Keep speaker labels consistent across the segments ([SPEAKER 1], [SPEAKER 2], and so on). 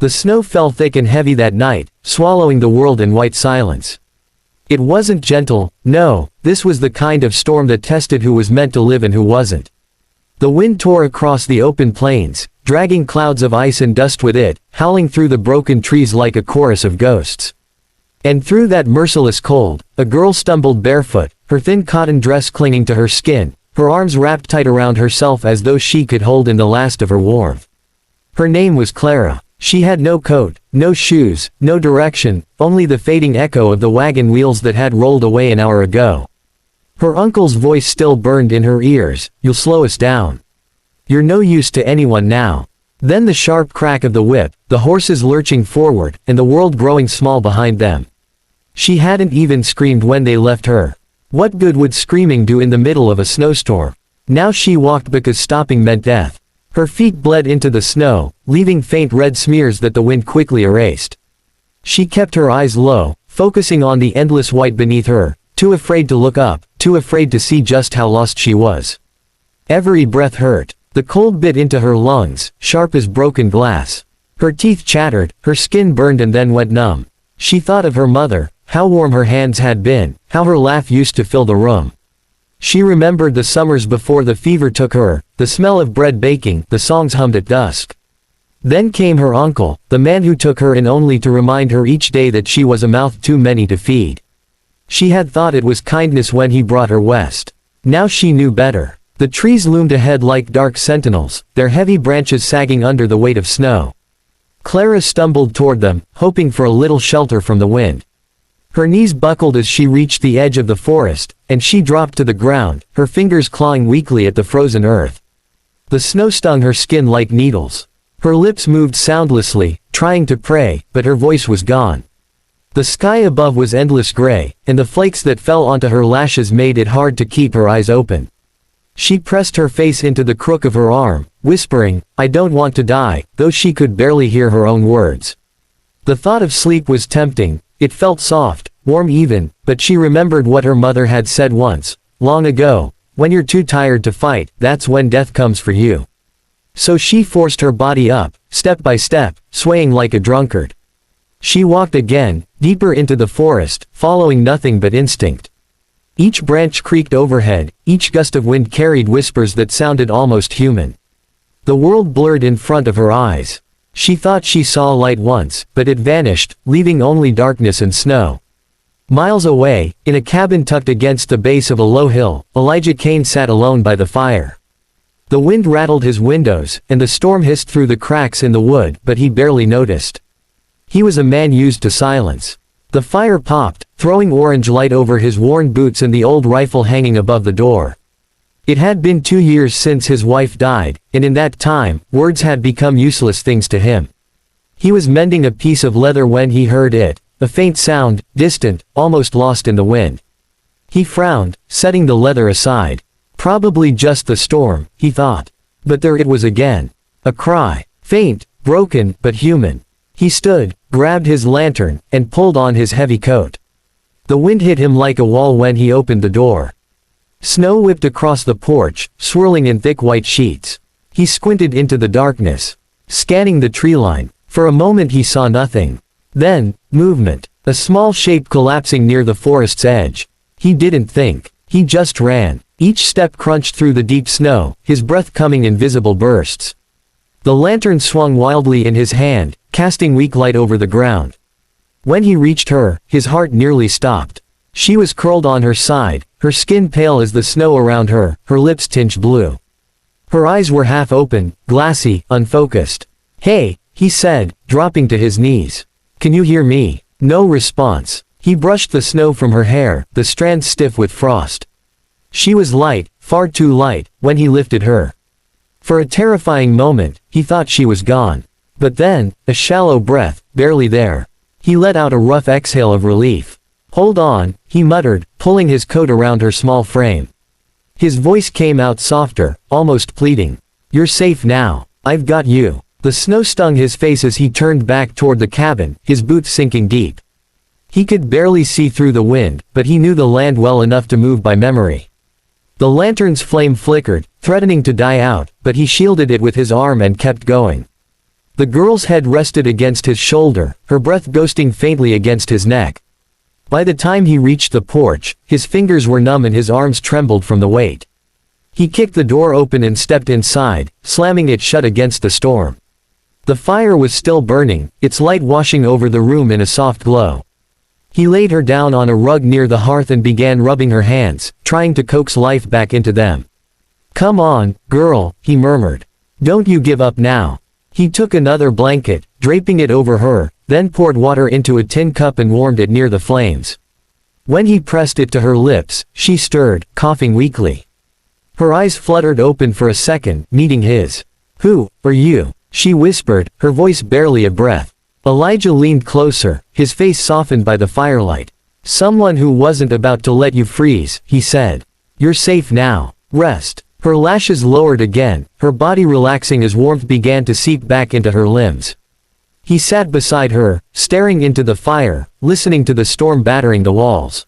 [SPEAKER 1] The snow fell thick and heavy that night, swallowing the world in white silence. It wasn't gentle, no, this was the kind of storm that tested who was meant to live and who wasn't. The wind tore across the open plains, dragging clouds of ice and dust with it, howling through the broken trees like a chorus of ghosts. And through that merciless cold, a girl stumbled barefoot, her thin cotton dress clinging to her skin, her arms wrapped tight around herself as though she could hold in the last of her warmth. Her name was Clara. She had no coat, no shoes, no direction, only the fading echo of the wagon wheels that had rolled away an hour ago. Her uncle's voice still burned in her ears, "You'll slow us down. You're no use to anyone now." Then the sharp crack of the whip, the horses lurching forward, and the world growing small behind them. She hadn't even screamed when they left her. What good would screaming do in the middle of a snowstorm? Now she walked because stopping meant death. Her feet bled into the snow, leaving faint red smears that the wind quickly erased. She kept her eyes low, focusing on the endless white beneath her, too afraid to look up, too afraid to see just how lost she was. Every breath hurt. The cold bit into her lungs, sharp as broken glass. Her teeth chattered, her skin burned and then went numb. She thought of her mother, how warm her hands had been, how her laugh used to fill the room. She remembered the summers before the fever took her, the smell of bread baking, the songs hummed at dusk. Then came her uncle, the man who took her in only to remind her each day that she was a mouth too many to feed. She had thought it was kindness when he brought her west. Now she knew better. The trees loomed ahead like dark sentinels, their heavy branches sagging under the weight of snow. Clara stumbled toward them, hoping for a little shelter from the wind. Her knees buckled as she reached the edge of the forest, and she dropped to the ground, her fingers clawing weakly at the frozen earth. The snow stung her skin like needles. Her lips moved soundlessly, trying to pray, but her voice was gone. The sky above was endless gray, and the flakes that fell onto her lashes made it hard to keep her eyes open. She pressed her face into the crook of her arm, whispering, "I don't want to die," though she could barely hear her own words. The thought of sleep was tempting. It felt soft, warm even, but she remembered what her mother had said once, long ago, "When you're too tired to fight, that's when death comes for you." So she forced her body up, step by step, swaying like a drunkard. She walked again, deeper into the forest, following nothing but instinct. Each branch creaked overhead, each gust of wind carried whispers that sounded almost human. The world blurred in front of her eyes. She thought she saw light once, but it vanished, leaving only darkness and snow. Miles away, in a cabin tucked against the base of a low hill, Elijah Kane sat alone by the fire. The wind rattled his windows, and the storm hissed through the cracks in the wood, but he barely noticed. He was a man used to silence. The fire popped, throwing orange light over his worn boots and the old rifle hanging above the door. It had been 2 years since his wife died, and in that time, words had become useless things to him. He was mending a piece of leather when he heard it, a faint sound, distant, almost lost in the wind. He frowned, setting the leather aside. Probably just the storm, he thought. But there it was again. A cry. Faint, broken, but human. He stood, grabbed his lantern, and pulled on his heavy coat. The wind hit him like a wall when he opened the door. Snow whipped across the porch, swirling in thick white sheets. He squinted into the darkness, scanning the tree line. For a moment he saw nothing. Then, movement. A small shape collapsing near the forest's edge. He didn't think. He just ran. Each step crunched through the deep snow, his breath coming in visible bursts. The lantern swung wildly in his hand, casting weak light over the ground. When he reached her, his heart nearly stopped. She was curled on her side, her skin pale as the snow around her, her lips tinged blue. Her eyes were half open, glassy, unfocused. "Hey," he said, dropping to his knees. "Can you hear me?" No response. He brushed the snow from her hair, the strands stiff with frost. She was light, far too light, when he lifted her. For a terrifying moment, he thought she was gone. But then, a shallow breath, barely there. He let out a rough exhale of relief. "Hold on," he muttered, pulling his coat around her small frame. His voice came out softer, almost pleading. "You're safe now. I've got you." The snow stung his face as he turned back toward the cabin, his boots sinking deep. He could barely see through the wind, but he knew the land well enough to move by memory. The lantern's flame flickered, threatening to die out, but he shielded it with his arm and kept going. The girl's head rested against his shoulder, her breath ghosting faintly against his neck. By the time he reached the porch, his fingers were numb and his arms trembled from the weight. He kicked the door open and stepped inside, slamming it shut against the storm. The fire was still burning, its light washing over the room in a soft glow. He laid her down on a rug near the hearth and began rubbing her hands, trying to coax life back into them. "Come on, girl," he murmured. "Don't you give up now." He took another blanket, draping it over her, then poured water into a tin cup and warmed it near the flames. When he pressed it to her lips, she stirred, coughing weakly. Her eyes fluttered open for a second, meeting his. "Who are you?" she whispered, her voice barely a breath. Elijah leaned closer, his face softened by the firelight. "Someone who wasn't about to let you freeze," he said. "You're safe now. Rest." Her lashes lowered again, her body relaxing as warmth began to seep back into her limbs. He sat beside her, staring into the fire, listening to the storm battering the walls.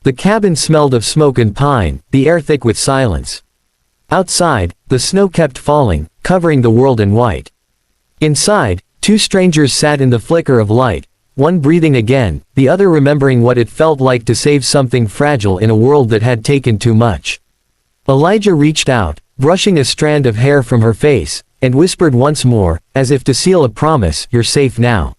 [SPEAKER 1] The cabin smelled of smoke and pine, the air thick with silence. Outside, the snow kept falling, covering the world in white. Inside, two strangers sat in the flicker of light, one breathing again, the other remembering what it felt like to save something fragile in a world that had taken too much. Elijah reached out, brushing a strand of hair from her face, and whispered once more, as if to seal a promise, "You're safe now."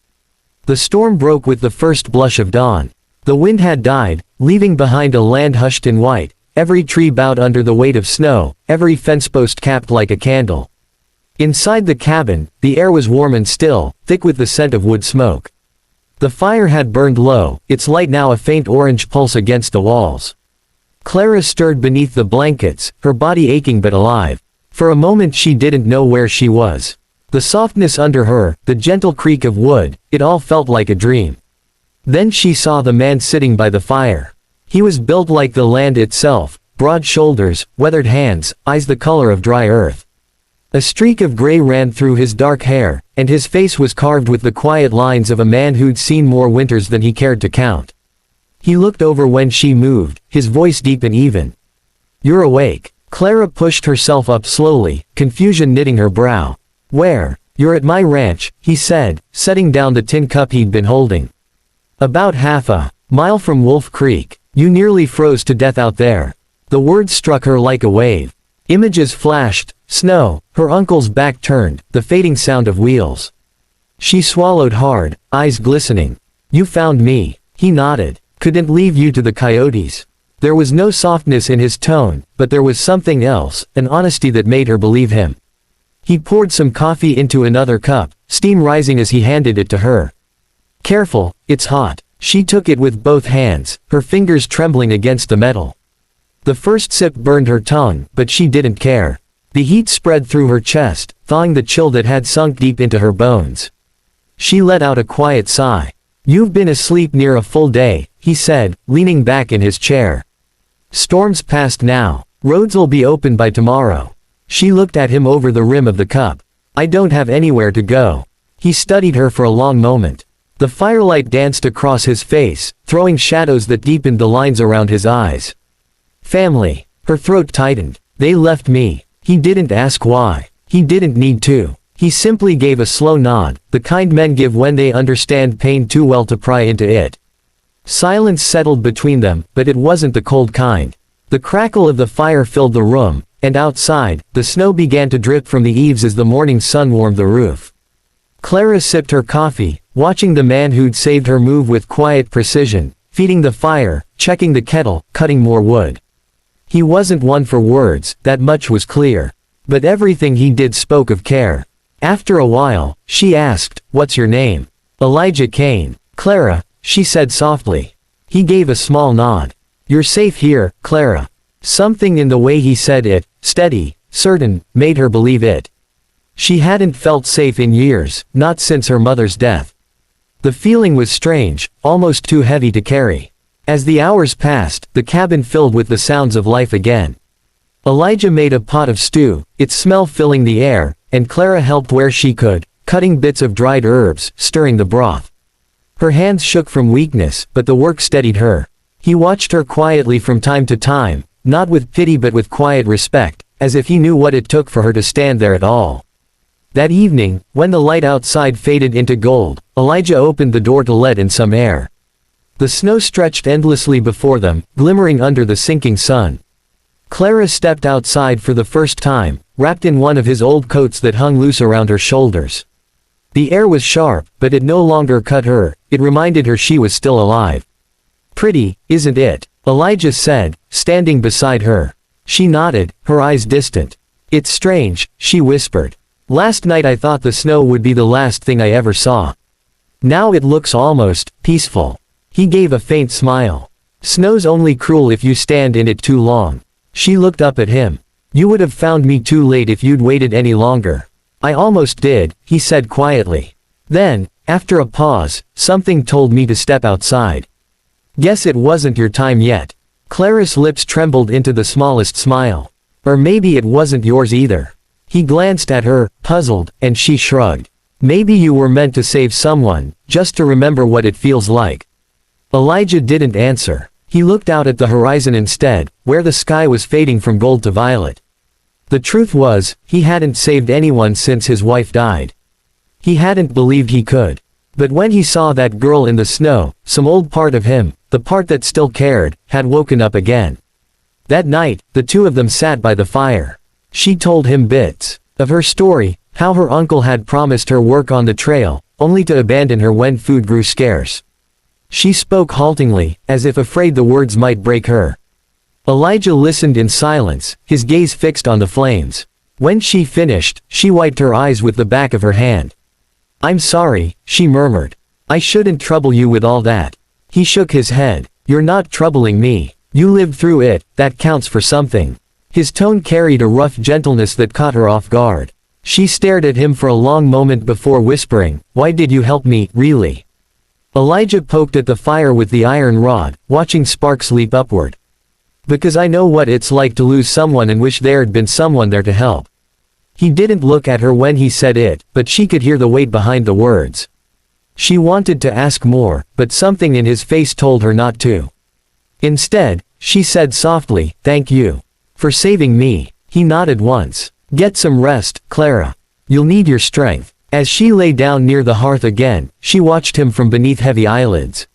[SPEAKER 1] The storm broke with the first blush of dawn. The wind had died, leaving behind a land hushed in white, every tree bowed under the weight of snow, every fence post capped like a candle. Inside the cabin, the air was warm and still, thick with the scent of wood smoke. The fire had burned low, its light now a faint orange pulse against the walls. Clara stirred beneath the blankets, her body aching but alive. For a moment she didn't know where she was. The softness under her, the gentle creak of wood, it all felt like a dream. Then she saw the man sitting by the fire. He was built like the land itself, broad shoulders, weathered hands, eyes the color of dry earth. A streak of gray ran through his dark hair, and his face was carved with the quiet lines of a man who'd seen more winters than he cared to count. He looked over when she moved, his voice deep and even. "You're awake." Clara pushed herself up slowly, confusion knitting her brow. "Where?" "You're at my ranch," he said, setting down the tin cup he'd been holding. "About half a mile from Wolf Creek. You nearly froze to death out there." The words struck her like a wave. Images flashed, snow, her uncle's back turned, the fading sound of wheels. She swallowed hard, eyes glistening. "You found me." He nodded. "Couldn't leave you to the coyotes." There was no softness in his tone, but there was something else, an honesty that made her believe him. He poured some coffee into another cup, steam rising as he handed it to her. "Careful, it's hot." She took it with both hands, her fingers trembling against the metal. The first sip burned her tongue, but she didn't care. The heat spread through her chest, thawing the chill that had sunk deep into her bones. She let out a quiet sigh. "You've been asleep near a full day," he said, leaning back in his chair. "Storm's past now. Roads'll be open by tomorrow." She looked at him over the rim of the cup. "I don't have anywhere to go." He studied her for a long moment. The firelight danced across his face, throwing shadows that deepened the lines around his eyes. "Family." Her throat tightened. "They left me." He didn't ask why. He didn't need to. He simply gave a slow nod, the kind men give when they understand pain too well to pry into it. Silence settled between them, but it wasn't the cold kind. The crackle of the fire filled the room, and outside, the snow began to drip from the eaves as the morning sun warmed the roof. Clara sipped her coffee, watching the man who'd saved her move with quiet precision, feeding the fire, checking the kettle, cutting more wood. He wasn't one for words, that much was clear. But everything he did spoke of care. After a while, she asked, "What's your name?" "Elijah Kane." "Clara," she said softly. He gave a small nod. "You're safe here, Clara." Something in the way he said it, steady, certain, made her believe it. She hadn't felt safe in years, not since her mother's death. The feeling was strange, almost too heavy to carry. As the hours passed, the cabin filled with the sounds of life again. Elijah made a pot of stew, its smell filling the air, and Clara helped where she could, cutting bits of dried herbs, stirring the broth. Her hands shook from weakness, but the work steadied her. He watched her quietly from time to time, not with pity but with quiet respect, as if he knew what it took for her to stand there at all. That evening, when the light outside faded into gold, Elijah opened the door to let in some air. The snow stretched endlessly before them, glimmering under the sinking sun. Clara stepped outside for the first time, wrapped in one of his old coats that hung loose around her shoulders. The air was sharp, but it no longer cut her, it reminded her she was still alive. "Pretty, isn't it?" Elijah said, standing beside her. She nodded, her eyes distant. "It's strange," she whispered. "Last night I thought the snow would be the last thing I ever saw. Now it looks almost peaceful." He gave a faint smile. "Snow's only cruel if you stand in it too long." She looked up at him. "You would have found me too late if you'd waited any longer." "I almost did," he said quietly. Then, after a pause, "something told me to step outside. Guess it wasn't your time yet." Clara's lips trembled into the smallest smile. "Or maybe it wasn't yours either." He glanced at her, puzzled, and she shrugged. "Maybe you were meant to save someone, just to remember what it feels like." Elijah didn't answer. He looked out at the horizon instead, where the sky was fading from gold to violet. The truth was, he hadn't saved anyone since his wife died. He hadn't believed he could. But when he saw that girl in the snow, some old part of him, the part that still cared, had woken up again. That night, the two of them sat by the fire. She told him bits of her story, how her uncle had promised her work on the trail, only to abandon her when food grew scarce. She spoke haltingly, as if afraid the words might break her. Elijah listened in silence, his gaze fixed on the flames. When she finished, she wiped her eyes with the back of her hand. "I'm sorry," she murmured. "I shouldn't trouble you with all that." He shook his head. "You're not troubling me. You lived through it, that counts for something." His tone carried a rough gentleness that caught her off guard. She stared at him for a long moment before whispering, "Why did you help me, really?" Elijah poked at the fire with the iron rod, watching sparks leap upward. "Because I know what it's like to lose someone and wish there'd been someone there to help." He didn't look at her when he said it, but she could hear the weight behind the words. She wanted to ask more, but something in his face told her not to. Instead, she said softly, "Thank you for saving me." He nodded once. "Get some rest, Clara. You'll need your strength." As she lay down near the hearth again, she watched him from beneath heavy eyelids.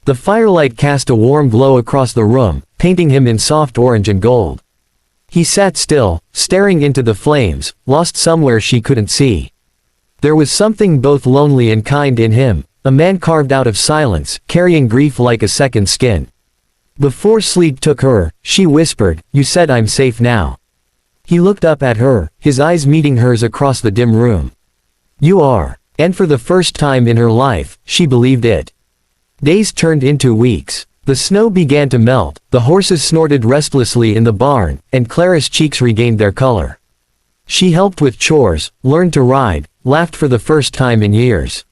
[SPEAKER 1] The firelight cast a warm glow across the room, painting him in soft orange and gold. He sat still, staring into the flames, lost somewhere she couldn't see. There was something both lonely and kind in him, a man carved out of silence, carrying grief like a second skin. Before sleep took her, she whispered, "You said I'm safe now." He looked up at her, his eyes meeting hers across the dim room. "You are." And for the first time in her life, she believed it. Days turned into weeks. The snow began to melt, the horses snorted restlessly in the barn, and Clara's cheeks regained their color. She helped with chores, learned to ride, laughed for the first time in years.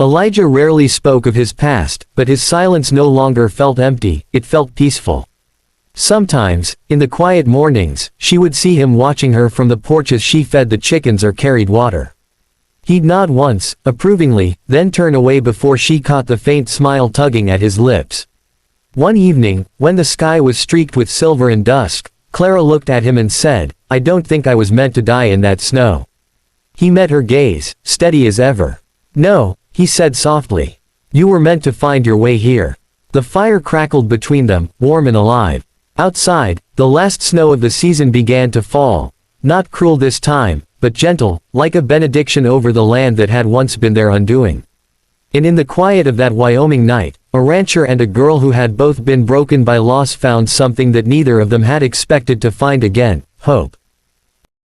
[SPEAKER 1] Elijah rarely spoke of his past, but his silence no longer felt empty, it felt peaceful. Sometimes, in the quiet mornings, she would see him watching her from the porch as she fed the chickens or carried water. He'd nod once, approvingly, then turn away before she caught the faint smile tugging at his lips. One evening, when the sky was streaked with silver and dusk, Clara looked at him and said, "I don't think I was meant to die in that snow." He met her gaze, steady as ever. "No," he said softly. "You were meant to find your way here." The fire crackled between them, warm and alive. Outside, the last snow of the season began to fall. Not cruel this time, but gentle, like a benediction over the land that had once been their undoing. And in the quiet of that Wyoming night, a rancher and a girl who had both been broken by loss found something that neither of them had expected to find again: hope.